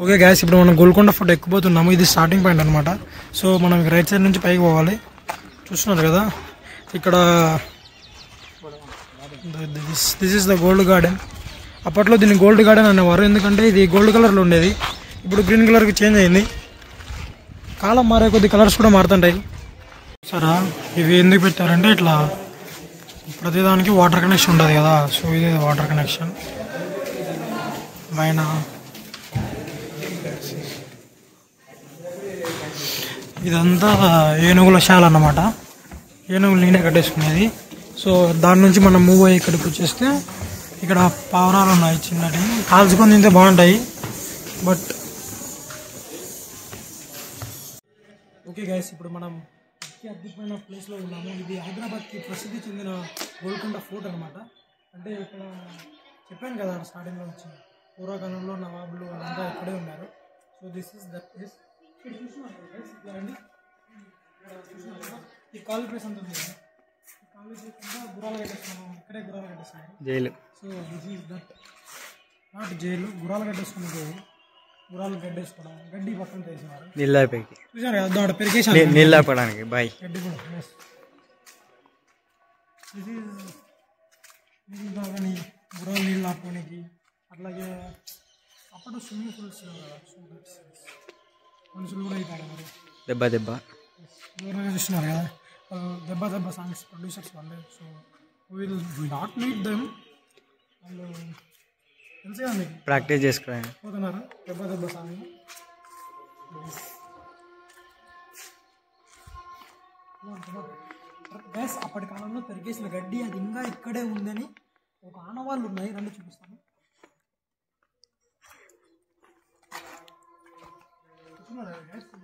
Okay gas, ఇప్పుడు మనం Golconda fort ఎక్కిపోతున్నాము. ఇది స్టార్టింగ్ పాయింట్ అనమాట. సో మనం రైట్ సైడ్ నుంచి పైకి పోవాలి. చూస్తున్నారు కదా ఇక్కడ this is the gold garden. అప్పట్లో దీన్ని గోల్డ్ గార్డెన్ అనేవారు, ఎందుకంటే ఇది గోల్డ్ కలర్లో ఉండేది. ఇప్పుడు గ్రీన్ కలర్కి చేంజ్ అయింది. కాలం మారే కొద్ది కలర్స్ కూడా మారుతుంటాయి. సరే, ఇవి ఎందుకు పెట్టారంటే ఇట్లా ప్రతిదానికి వాటర్ కనెక్షన్ ఉంటుంది కదా. సో ఇది వాటర్ కనెక్షన్. పైన ఇదంతా ఏనుగుల శాల అన్నమాట. ఏనుగులు నేనే కట్టేసుకునేది. సో దాని నుంచి మనం మూవ్ అయ్యి ఇక్కడికి వచ్చేస్తే ఇక్కడ పావురాలు ఉన్నాయి చిన్నటి, కాల్చుకొని తింటే బాగుంటాయి. బట్ ఓకే గైస్, ఇప్పుడు మనం అద్భుతమైన ప్లేస్లో ఉన్నాము. ఇది హైదరాబాద్కి ప్రసిద్ధి చెందిన గోల్కొండ ఫోర్ట్ అనమాట. అంటే ఇక్కడ చెప్పాను కదా స్టార్టింగ్లో వచ్చి పూర్వకాలంలో నవాబులు వాళ్ళంతా ఇక్కడే ఉన్నారు. So this is that place. ఇక్కడ చూస్తున్నారు గైస్, ఇట్లా అండి. ఇక్కడ చూస్తున్నారు కదా ఈ కాలేజ్ ప్లేస్ అంత ఉంది. ఈ కాలేజ్ కింద గుర్రాలు కట్టేస్తున్నాము. ఇక్కడే గుర్రాలు కట్టేస్తున్నాము. Jail. So this is that not jail, గుర్రాలు కట్టేసుకునేది. గుర్రాలు గడ్డేసుకోవడం, గడ్డి పక్కన తీసేవారు. నీళ్ళపైకి చూసారు కదా, అక్కడ పెరిగేసాను నీళ్ళు ఆపడానికి బాయ్ గడ్డి కూడా. ఇది బాగా గుర్రాలు నీళ్ళు ఆపుకోనికి. అట్లాగే అప్పుడు స్విమ్మింగ్ పూల్స్ కదా, మనుషులు కూడా అవుతారు మరి. దెబ్బ దెబ్బ దూరంగా చూస్తున్నారు కదా, దెబ్బ దెబ్బ సాంగ్స్ ప్రొడ్యూసర్స్ వాళ్ళే. So will not meet them. వాళ్ళు తెలుసు కదా మీకు, ప్రాక్టీస్ చేసుకోవాలి పోతున్నారు దెబ్బ దెబ్బ సాంగ్. గ్యాస్ అప్పటి కాలంలో పెరిగేసిన గడ్డి అది ఇంకా ఇక్కడే ఉందని ఒక ఆనవాళ్ళు ఉన్నాయి. రెండు చూపిస్తాను.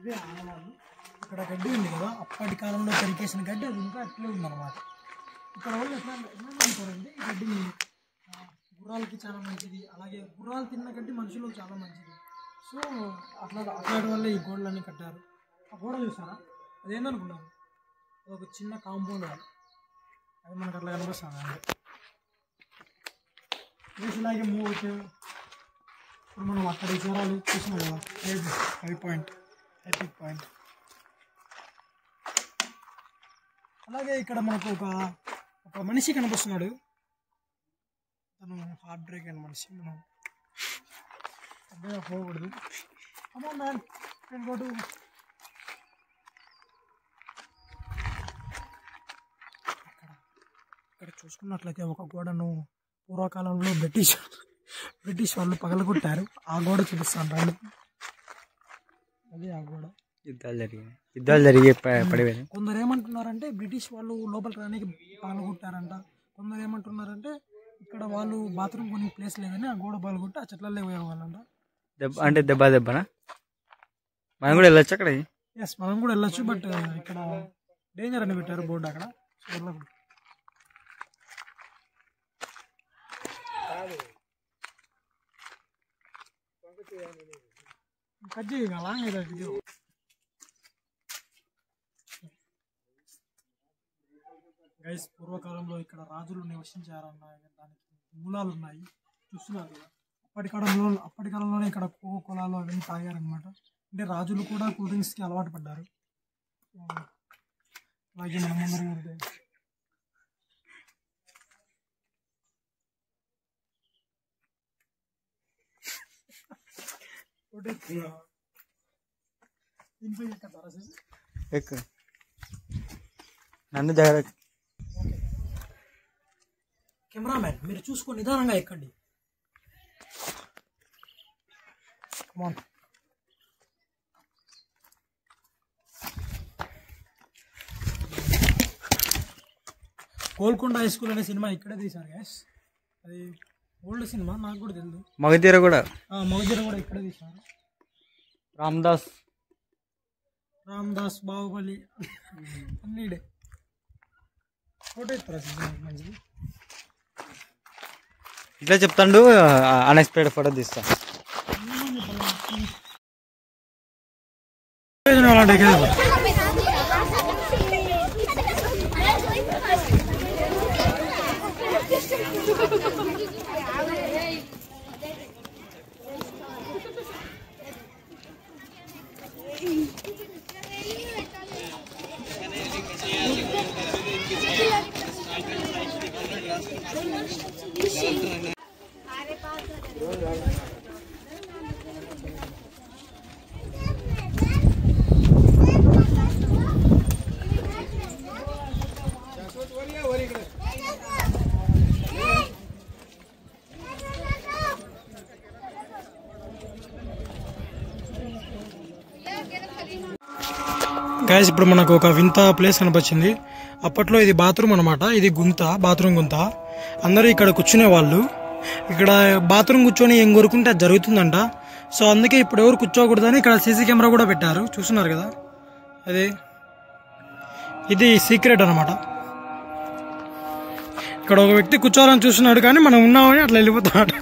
ఇవే ఆనవాళ్ళు. ఇక్కడ గడ్డి ఉంది కదా, అప్పటి కాలంలో పెరిగేసిన గడ్డి అది ఇంకా అట్లే ఉందన్నమాట. ఇక్కడ వాళ్ళు ఎట్లా అనుకోరంటే ఈ గడ్డి గుర్రాలకి చాలా మంచిది, అలాగే గుర్రాలు తిన్న గడ్డి మనుషులకు చాలా మంచిది. సో అట్లాంటి వల్ల ఈ గోడలన్నీ కట్టారు. ఆ గోడ చూసారా, అదేందనుకున్నారు, ఒక చిన్న కాంపౌండ్ వాల్. అది మనకు అట్లా కనిపిస్తుంది అండి. ఇలాగే మూవ్ అయితే ఇప్పుడు మనం అక్కడ చూడాలి. చూసినాం కదా హై పాయింట్, ఎపిక్ పాయింట్. అలాగే ఇక్కడ మనకు ఒక మనిషి కనిపిస్తున్నాడు. తను హార్ట్ బ్రేక్ అయిన మనిషి. మనం అదే పోకూడదు. అమ్మా మ్యాన్ నేను గోటు. ఇక్కడ చూసుకున్నట్లయితే ఒక గోడను పూర్వకాలంలో బ్రిటిష్ వాళ్ళు పగలగొట్టారు. ఆ గోడ చూపిస్తాను రండి. అదే ఆ గోడ. యుద్ధాలు జరిగే పడిపోయింది. కొందరు ఏమంటున్నారంటే బ్రిటిష్ వాళ్ళు లోపలికి రానికి పగలగొట్టారంట. కొందరు ఏమంటున్నారంటే ఇక్కడ వాళ్ళు బాత్రూమ్ కొన్ని ప్లేస్ లేదని ఆ గోడ పగలగొట్టి ఆ చెట్లలో పోయేవాళ్ళంట. అంటే దెబ్బ దెబ్బనా? మనం కూడా వెళ్ళొచ్చు అక్కడ? ఎస్, మనం కూడా వెళ్ళొచ్చు. బట్ ఇక్కడ డేంజర్ అని పెట్టారు బోర్డు అక్కడ. గైస్, పూర్వకాలంలో ఇక్కడ రాజులు నివసించారన్న దానికి మూలాలు ఉన్నాయి. చూస్తున్నారు కదా, అప్పటి కాలంలోనే ఇక్కడ కోకోకోలాలు అవన్నీ తాగారనమాట. అంటే రాజులు కూడా కూల్ డ్రింక్స్కి అలవాటు పడ్డారు. అలాగే మనమందరం నన్ను జాగ్రత్త. కెమెరామ్యాన్ మీరు చూసుకొని నిదానంగా ఎక్కండి. గోల్కొండ హై స్కూల్ అనే సినిమా ఇక్కడే తీశారు గ్యాస్. అది ఓల్డ్ సినిమా, నాకు కూడా తెలియదు. మగధీర కూడా ఇక్కడే తీశారు. రామ్దాస్ బాహుబలి అన్నీడే. ఫోటో ఇస్తారా మంచిది? ఇట్లా చెప్తాడు, అన్ఎక్స్పెక్టెడ్ ఫోటో తీస్తా. గైస్ ఇప్పుడు మనకు ఒక వింత ప్లేస్ కనిపించింది. అప్పట్లో ఇది బాత్రూమ్ అనమాట. ఇది బాత్రూమ్ గుంత. అందరూ ఇక్కడ కూర్చునే వాళ్ళు. ఇక్కడ బాత్రూమ్ కూర్చొని ఏం కోరుకుంటే అది జరుగుతుందంట. సో అందుకే ఇప్పుడు ఎవరు కూర్చోకూడదని ఇక్కడ సీసీ కెమెరా కూడా పెట్టారు. చూస్తున్నారు కదా, అదే ఇది సీక్రెట్ అనమాట. ఇక్కడ ఒక వ్యక్తి కూర్చోవాలని చూస్తున్నాడు, కానీ మనం ఉన్నామని అట్లా వెళ్ళిపోతున్నాడు.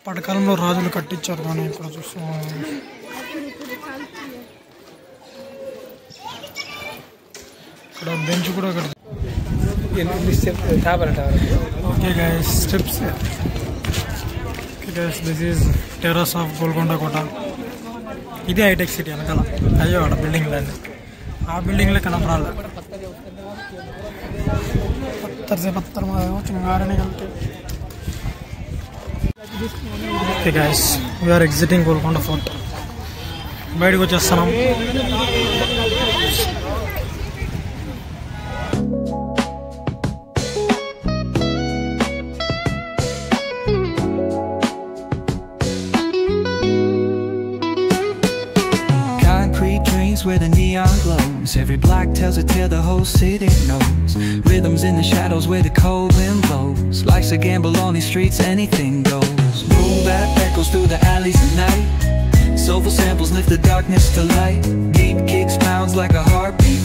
పటకాలంలో రాజులు కట్టించారు, కానీ ఇక్కడ చూస్తున్నాం. ఇక్కడ బెంచ్ కూడా కట్టి. Okay guys, steps. Okay guys, this is terrace of Golconda కోట. ఇది హైటెక్ సిటీ వెనకాల. అయ్యో అక్కడ బిల్డింగ్ లేదు, ఆ బిల్డింగ్లో కనపడాలి. పత్తర్ చింగారని కలిపి. Okay guys, we're exiting Golconda fort. బయటకు వచ్చేస్తున్నాం. Where the neon glows, every block tells a tale the whole city knows. Rhythms in the shadows where the cold wind blows. Life's a gamble on these streets, anything goes. Boom bap echoes through the alleys at night. Soulful samples lift the darkness to light. Deep kicks pounds like a heartbeat.